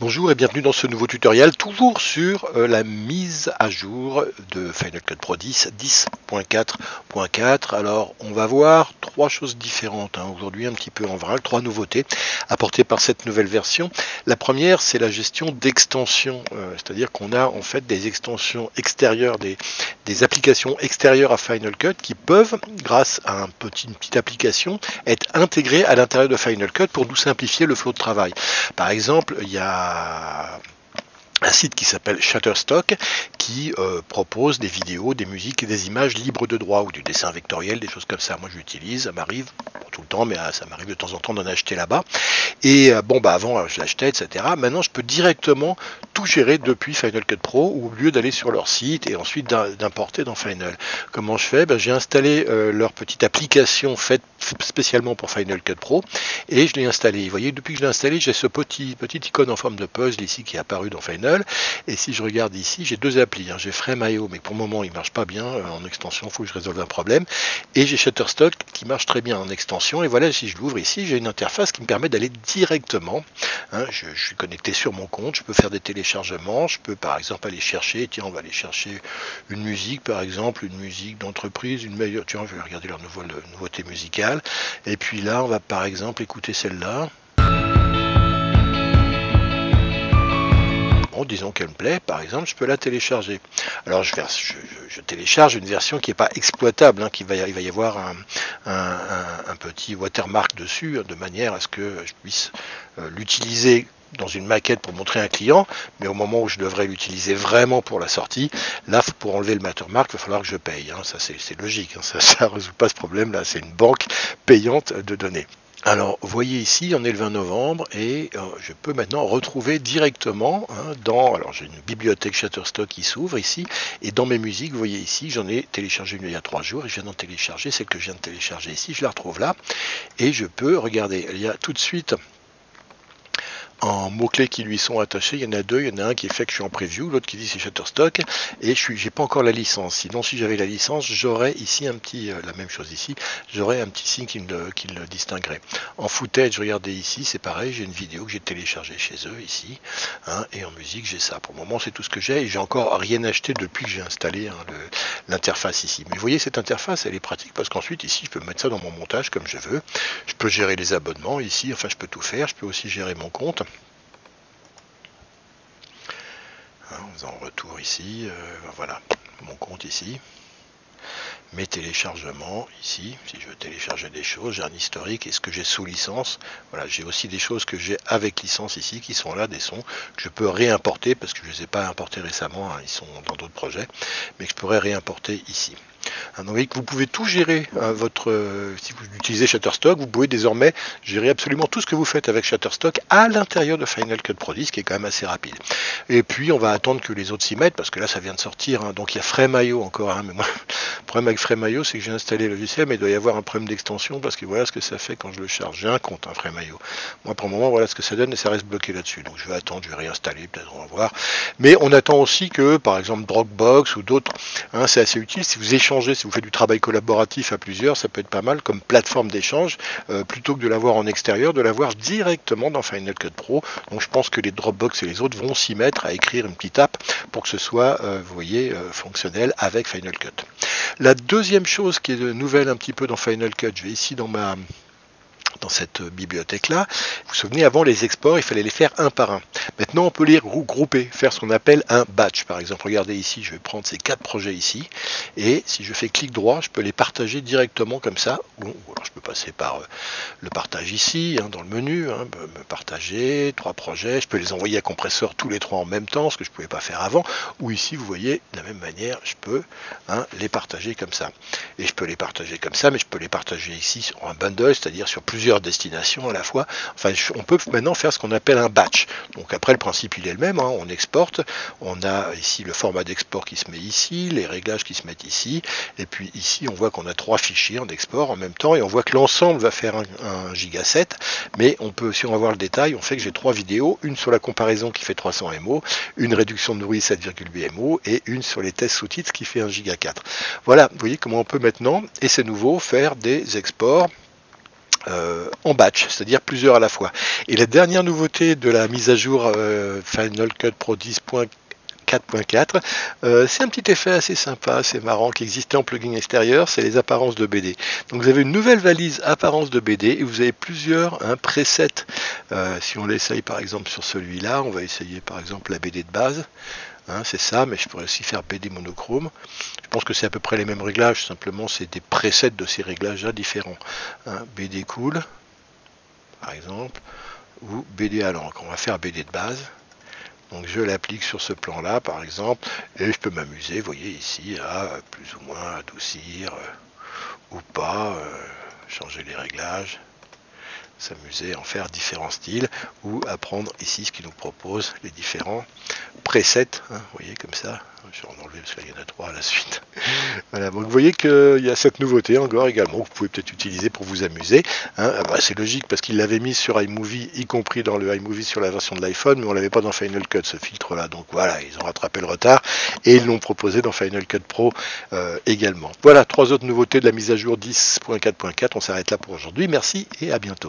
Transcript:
Bonjour et bienvenue dans ce nouveau tutoriel, toujours sur la mise à jour de Final Cut Pro 10, 10.4.4. Alors on va voir trois choses différentes aujourd'hui, un petit peu en vrac, trois nouveautés apportées par cette nouvelle version. La première, c'est la gestion d'extensions, c'est-à-dire qu'on a en fait des extensions extérieures, des applications extérieures à Final Cut qui peuvent, grâce à une petite application, être intégrées à l'intérieur de Final Cut pour nous simplifier le flot de travail. Par exemple, il y a un site qui s'appelle Shutterstock qui propose des vidéos, des musiques et des images libres de droit ou du dessin vectoriel, des choses comme ça. Moi je l'utilise, ça m'arrive tout le temps, mais ça m'arrive de temps en temps d'en acheter là-bas. Et avant je l'achetais, etc. Maintenant je peux directement tout gérer depuis Final Cut Pro au lieu d'aller sur leur site et ensuite d'importer dans Final. Comment je fais? J'ai installé leur petite application faite spécialement pour Final Cut Pro et je l'ai installé. Vous voyez, depuis que je l'ai installé, j'ai ce petit icône en forme de puzzle ici qui est apparu dans Final. Et si je regarde ici, j'ai deux applis. J'ai Frame.io, mais pour le moment il marche pas bien en extension, il faut que je résolve un problème. Et j'ai Shutterstock qui marche très bien en extension. Et voilà, si je l'ouvre ici, j'ai une interface qui me permet d'aller directement. Je suis connecté sur mon compte, je peux faire des téléchargements, je peux par exemple aller chercher, tiens, on va aller chercher une musique, par exemple, une musique d'entreprise, une meilleure, tiens, je vais regarder leur nouveauté musicale. Et puis là, on va par exemple écouter celle-là. Disons qu'elle me plaît, par exemple, je peux la télécharger. Alors je télécharge une version qui n'est pas exploitable, il va y avoir un petit watermark dessus, de manière à ce que je puisse l'utiliser dans une maquette pour montrer à un client, mais au moment où je devrais l'utiliser vraiment pour la sortie, là, pour enlever le watermark, il va falloir que je paye. Ça c'est logique, ça ne résout pas ce problème, là, c'est une banque payante de données. Alors, vous voyez ici, on est le 20 novembre et je peux maintenant retrouver directement alors j'ai une bibliothèque Shutterstock qui s'ouvre ici et dans mes musiques, vous voyez ici, j'en ai téléchargé une il y a 3 jours et je viens d'en télécharger celle que je viens de télécharger ici, je la retrouve là et je peux regarder. Il y a tout de suite en mots-clés qui lui sont attachés, il y en a deux, il y en a un qui est fait que je suis en preview, l'autre qui dit c'est Shutterstock, et j'ai pas encore la licence. Sinon, si j'avais la licence, j'aurais ici un petit, la même chose ici, j'aurais un petit signe qui le distinguerait. En footage, regardez ici, c'est pareil, j'ai une vidéo que j'ai téléchargée chez eux ici, et en musique, j'ai ça. Pour le moment, c'est tout ce que j'ai, et j'ai encore rien acheté depuis que j'ai installé l'interface ici. Mais vous voyez, cette interface, elle est pratique parce qu'ensuite, ici, je peux mettre ça dans mon montage comme je veux. Je peux gérer les abonnements ici, enfin, je peux tout faire. Je peux aussi gérer mon compte. En faisant retour ici, voilà, mon compte ici, mes téléchargements ici, si je veux télécharger des choses, j'ai un historique et ce que j'ai sous licence, voilà, j'ai aussi des choses que j'ai avec licence ici qui sont là, des sons que je peux réimporter parce que je ne les ai pas importés récemment, ils sont dans d'autres projets, mais que je pourrais réimporter ici. Donc vous pouvez tout gérer si vous utilisez Shutterstock, vous pouvez désormais gérer absolument tout ce que vous faites avec Shutterstock à l'intérieur de Final Cut Pro 10, qui est quand même assez rapide. Et puis on va attendre que les autres s'y mettent, parce que là ça vient de sortir, donc il y a Frame.io encore, mais moi, le problème avec Frame.io, c'est que j'ai installé le logiciel, mais il doit y avoir un problème d'extension, parce que voilà ce que ça fait quand je le charge. J'ai un compte, Frame.io. Moi pour le moment, voilà ce que ça donne, et ça reste bloqué là-dessus. Donc je vais attendre, je vais réinstaller, peut-être on va voir. Mais on attend aussi que, par exemple, Dropbox ou d'autres, c'est assez utile si vous échangez, si vous faites du travail collaboratif à plusieurs, ça peut être pas mal comme plateforme d'échange, plutôt que de l'avoir en extérieur, de l'avoir directement dans Final Cut Pro. Donc je pense que les Dropbox et les autres vont s'y mettre à écrire une petite app pour que ce soit, vous voyez, fonctionnel avec Final Cut. La deuxième chose qui est nouvelle un petit peu dans Final Cut, je vais ici dans cette bibliothèque-là. Vous vous souvenez, avant les exports, il fallait les faire un par un. Maintenant, on peut les regrouper, faire ce qu'on appelle un batch. Par exemple, regardez ici, je vais prendre ces 4 projets ici, et si je fais clic droit, je peux les partager directement comme ça, ou alors je peux passer par le partage ici, dans le menu, me partager 3 projets, je peux les envoyer à compresseur tous les 3 en même temps, ce que je ne pouvais pas faire avant, ou ici, vous voyez, de la même manière, je peux les partager comme ça. Et je peux les partager comme ça, mais je peux les partager ici sur un bundle, c'est-à-dire sur plusieurs destinations à la fois. Enfin, on peut maintenant faire ce qu'on appelle un batch. Donc après, le principe, il est le même. On exporte. On a ici le format d'export qui se met ici, les réglages qui se mettent ici. Et puis ici, on voit qu'on a 3 fichiers en export en même temps. Et on voit que l'ensemble va faire un giga 7. Mais on peut, si on va voir le détail, on fait que j'ai 3 vidéos. Une sur la comparaison qui fait 300 MO, une réduction de bruit 7,8 MO et une sur les tests sous-titres qui fait 1 giga 4. Voilà, vous voyez comment on peut maintenant, et c'est nouveau, faire des exports en batch, c'est-à-dire plusieurs à la fois. Et la dernière nouveauté de la mise à jour Final Cut Pro 10.4.4, c'est un petit effet assez sympa, assez marrant qui existait en plugin extérieur, c'est les apparences de BD. Donc vous avez une nouvelle valise apparence de BD et vous avez plusieurs presets. Si on l'essaye par exemple sur celui-là, on va essayer par exemple la BD de base. C'est ça, mais je pourrais aussi faire BD monochrome. Je pense que c'est à peu près les mêmes réglages, simplement c'est des presets de ces réglages-là différents. BD cool, par exemple, ou BD à l'encre. On va faire BD de base. Donc je l'applique sur ce plan-là, par exemple, et je peux m'amuser, vous voyez ici, à plus ou moins adoucir ou pas, changer les réglages, s'amuser à en faire différents styles, ou à prendre ici ce qu'il nous propose, les différents presets, vous voyez comme ça, je vais en enlever parce qu'il y en a 3 à la suite. Voilà, donc vous voyez qu'il y a cette nouveauté encore également, que vous pouvez peut-être utiliser pour vous amuser. C'est logique parce qu'il l'avait mis sur iMovie, y compris dans le iMovie sur la version de l'iPhone, mais on l'avait pas dans Final Cut, ce filtre-là. Donc voilà, ils ont rattrapé le retard et ils l'ont proposé dans Final Cut Pro également. Voilà, 3 autres nouveautés de la mise à jour 10.4.4. On s'arrête là pour aujourd'hui. Merci et à bientôt.